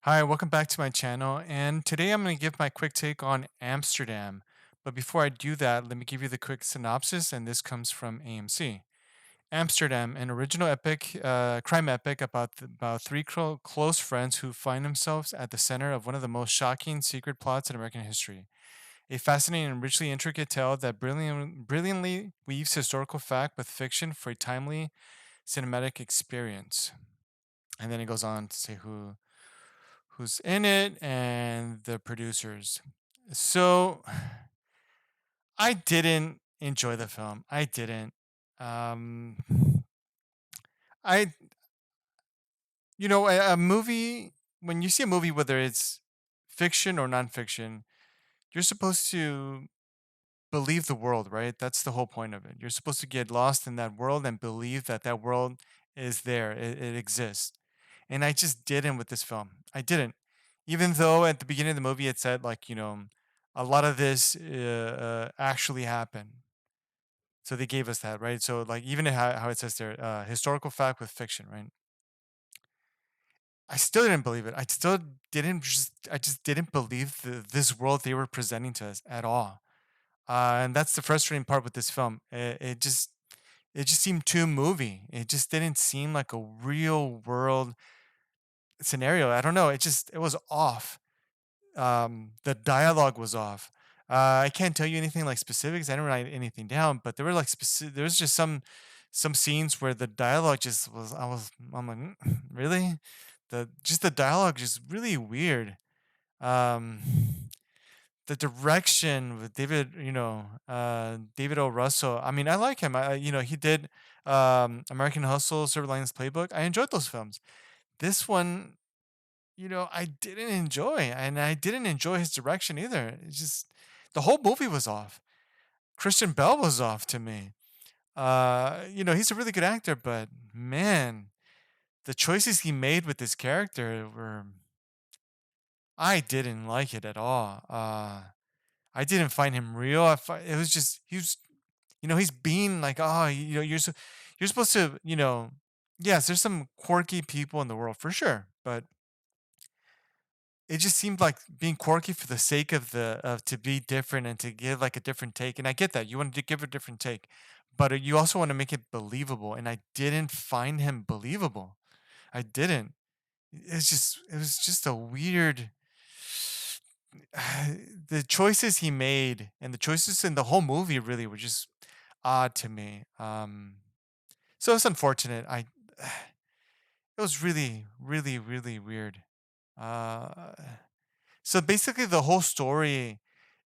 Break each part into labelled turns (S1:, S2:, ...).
S1: Hi, welcome back to my channel. And today I'm going to give my quick take on Amsterdam. But before I do that, let me give you the quick synopsis. And this comes from AMC. Amsterdam, an original epic, crime epic about three close friends who find themselves at the center of one of the most shocking secret plots in American history. A fascinating and richly intricate tale that brilliantly weaves historical fact with fiction for a timely cinematic experience. And then it goes on to say who's in it and the producers. So I didn't enjoy the film. I didn't. Um, I a movie, when you see a movie, whether it's fiction or nonfiction, you're supposed to believe the world, right? That's the whole point of it. You're supposed to get lost in that world and believe that that world is there. It exists. And I just didn't with this film. I didn't. Even though at the beginning of the movie it said, like, a lot of this actually happened. So they gave us that, right? So, like, even how it says there, historical fact with fiction, right? I still didn't believe it. I just didn't believe this world they were presenting to us at all. And that's the frustrating part with this film. It just seemed too movie. It just didn't seem like a real world scenario. I don't know. It was off. The dialogue was off. I can't tell you anything like specifics. I didn't write anything down, but there were like there was just some scenes where the dialogue just was. I'm like, really? The dialogue just really weird. Um, the direction with David, David O. Russell. I mean, I like him. He did American Hustle, Silver Linings Playbook. I enjoyed those films. This one, I didn't enjoy, and I didn't enjoy his direction either. It's just the whole movie was off. Christian Bell was off to me. He's a really good actor, but man, the choices he made with this character were I didn't like it at all. I didn't find him real. It was just he's being like, oh, you're supposed to, yes, there's some quirky people in the world for sure, but it just seemed like being quirky for the sake of to be different and to give like a different take. And I get that you wanted to give a different take, but you also want to make it believable. And I didn't find him believable. I didn't. It was just a weird. The choices he made and the choices in the whole movie really were just odd to me. So it's unfortunate. It was really, really, really weird. Uh, so basically, the whole story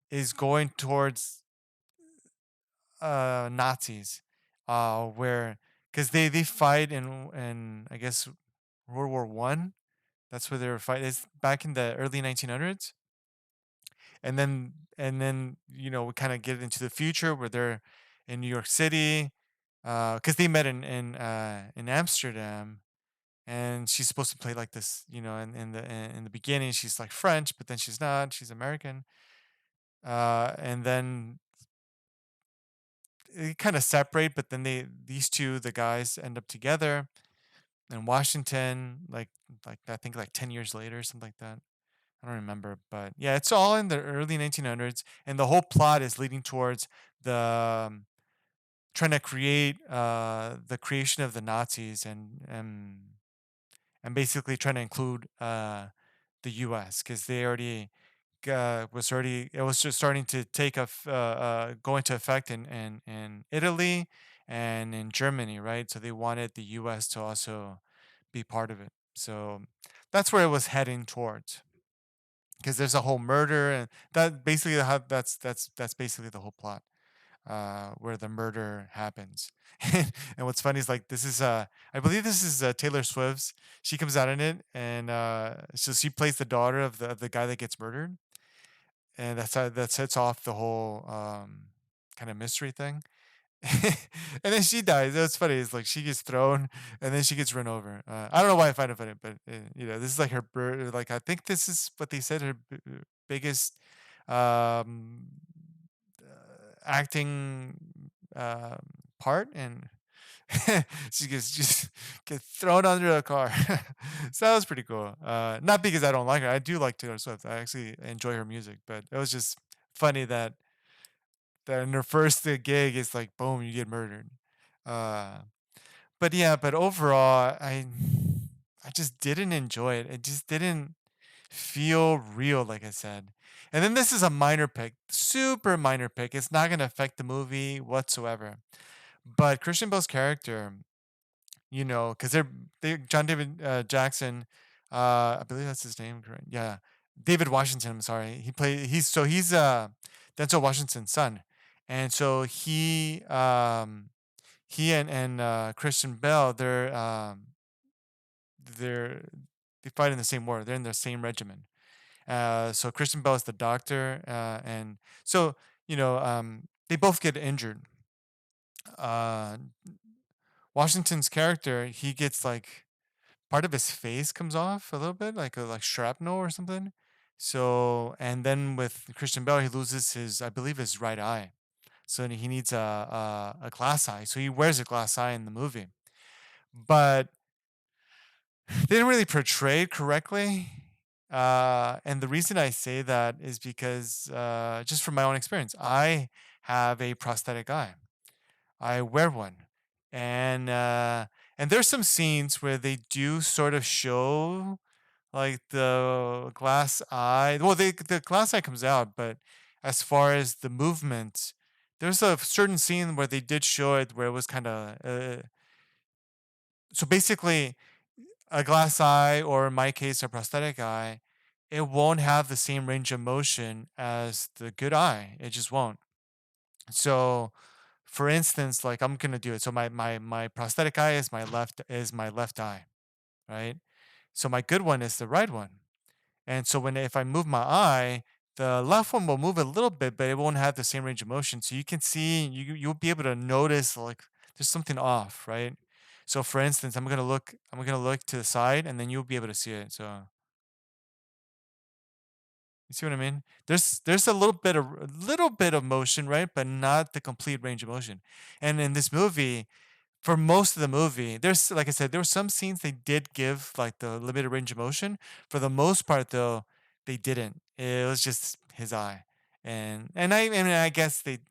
S1: is going towards Nazis, where because they fight in I guess World War I. That's where they were fighting. It's back in the early 1900s, and then we kind of get into the future where they're in New York City, because they met in Amsterdam, and she's supposed to play like this, in the beginning she's like French, but then she's not. She's American, and then they kind of separate, but then these two the guys end up together in Washington, like I think like 10 years later, something like that. I don't remember, but yeah, it's all in the early 1900s, and the whole plot is leading towards the trying to create the creation of the Nazis and basically trying to include the U.S. because they already it was just starting to go into effect in Italy and in Germany, right? So they wanted the U.S. to also be part of it. So that's where it was heading towards because there's a whole murder, and that basically that's basically the whole plot, where the murder happens. And what's funny is like this is I believe this is Taylor Swift's. She comes out in it, and so she plays the daughter of the guy that gets murdered, and that sets off the whole kind of mystery thing. And then she dies. That's funny. It's like she gets thrown, and then she gets run over. I don't know why I find it funny, but this is like like I think this is what they said her biggest um, acting part, and She gets just get thrown under a car. So that was pretty cool. Not because I don't like her. I do like Taylor Swift. I actually enjoy her music, but it was just funny that in her first gig it's like boom, you get murdered. Uh, but yeah, but overall, I just didn't enjoy it. It just didn't feel real, like I said. And then this is a minor pick, super minor pick. It's not gonna affect the movie whatsoever. But Christian Bale's character, because they John David Jackson, I believe that's his name, correct? Yeah, David Washington. I'm sorry. He's Denzel Washington's son, and so he and Christian Bale, they're they fight in the same war. They're in the same regiment. So Christian Bale is the doctor, and so they both get injured. Uh, Washington's character, he gets like part of his face comes off a little bit, like a like shrapnel or something. So and then with Christian Bale, he loses his, I believe, his right eye. So he needs a glass eye. So he wears a glass eye in the movie, but they didn't really portray it correctly. And the reason I say that is because just from my own experience, I have a prosthetic eye. I wear one, and there's some scenes where they do sort of show like the glass eye. Well, the glass eye comes out, but as far as the movement, there's a certain scene where they did show it where it was kind of so basically a glass eye, or in my case a prosthetic eye, it won't have the same range of motion as the good eye. It just won't. So for instance, like I'm gonna do it. So my prosthetic eye is my left eye, right? So my good one is the right one. And so if I move my eye, the left one will move a little bit, but it won't have the same range of motion. So you can see, you'll be able to notice like there's something off, right? So for instance, I'm gonna look to the side, and then you'll be able to see it. So you see what I mean? There's a little bit of motion, right? But not the complete range of motion. And in this movie, for most of the movie, there's like I said, there were some scenes they did give like the limited range of motion. For the most part, though, they didn't. It was just his eye, and I guess like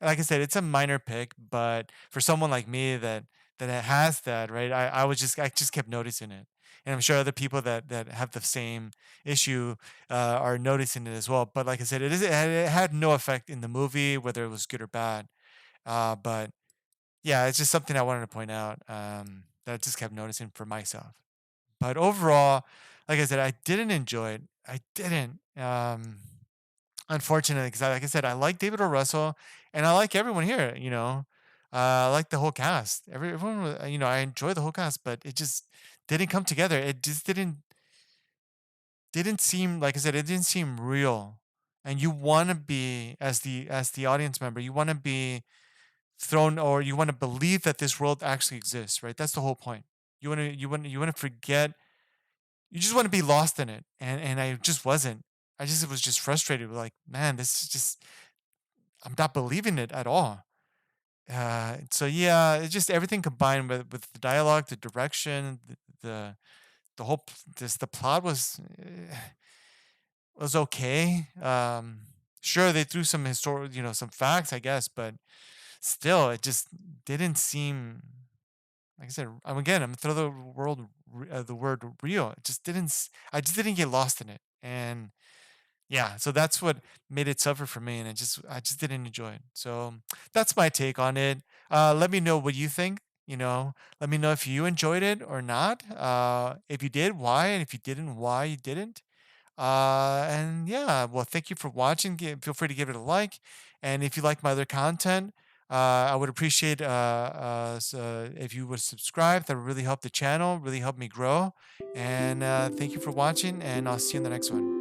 S1: I said, it's a minor pick, but for someone like me that has that, right, I just kept noticing it, and I'm sure other people that have the same issue are noticing it as well. But like I said, it had no effect in the movie whether it was good or bad. But yeah, it's just something I wanted to point out, that I just kept noticing for myself. But overall, like I said, I didn't enjoy it. I didn't. Unfortunately, because like I said, I like David O. Russell, and I like everyone here. I like the whole cast. Everyone, I enjoy the whole cast, but it just didn't come together. It just didn't seem, like I said, it didn't seem real. And you want to be, as the audience member, you want to be thrown, or you want to believe that this world actually exists, right? That's the whole point. You want to forget. You just want to be lost in it, and I just wasn't. I just was just frustrated. Like, man, this is just, I'm not believing it at all. So yeah, it's just everything combined with the dialogue, the direction, the whole the plot was okay. Sure, they threw some historical, some facts, I guess, but still, it just didn't seem. Like I said, I'm throw the word real. It just didn't. I just didn't get lost in it, and yeah, so that's what made it suffer for me, and I just didn't enjoy it. So that's my take on it. Let me know what you think. Let me know if you enjoyed it or not. If you did, why, and if you didn't, why you didn't. And yeah, well, thank you for watching. Feel free to give it a like. And if you like my other content, I would appreciate if you would subscribe. That would really help the channel, really help me grow. And thank you for watching, and I'll see you in the next one.